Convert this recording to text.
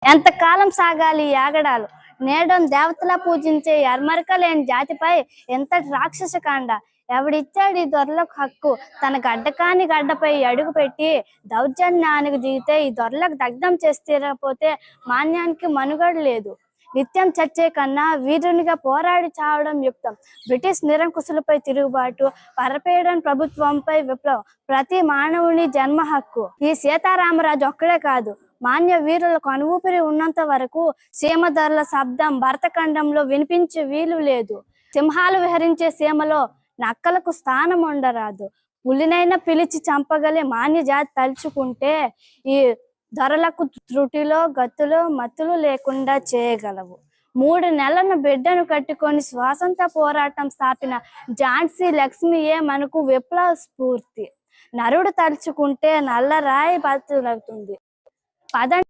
ఎంతకాలం సాగాలి ఈ ఆగడాలు? నేడం దేవతలా పూజించే ఎర్మరక లేని జాతిపై ఎంతటి రాక్షస కాండ! ఎవడిచ్చాడు ఈ దొరలకు హక్కు? తన గడ్డకాని గడ్డపై అడుగు పెట్టి దౌర్జన్యానికి దిగితే ఈ దొరలకు దగ్ధం చేసి తీరకపోతే మాన్యానికి మనుగడ లేదు. నిత్యం చచ్చే కన్నా వీరునిగా పోరాడి చావడం యుక్తం. బ్రిటిష్ నిరంకుశులపై తిరుగుబాటు, పరపేడన్ ప్రభుత్వంపై విప్లవం, ప్రతి మానవుని జన్మ హక్కు. ఈ సీతారామరాజు ఒక్కడే కాదు, మాన్య వీరుల కనుఊపిరి ఉన్నంత వరకు సీమధరల శబ్దం భరతఖండంలో వినిపించే వీలు లేదు. సింహాలు విహరించే సీమలో నక్కలకు స్థానం ఉండరాదు. పులినైనా పిలిచి చంపగలే మాన్య జాతి తలుచుకుంటే ఈ దొరలకు త్రుటిలో గతులు మతులు లేకుండా చేయగలవు. 3 నెలల బిడ్డను కట్టుకొని స్వాతంత్ర పోరాటం స్థాపిన ఝాన్సీ లక్ష్మియే మనకు విప్లవ స్ఫూర్తి. నరుడు తలుచుకుంటే నల్లరాయి బతులవుతుంది. పదండి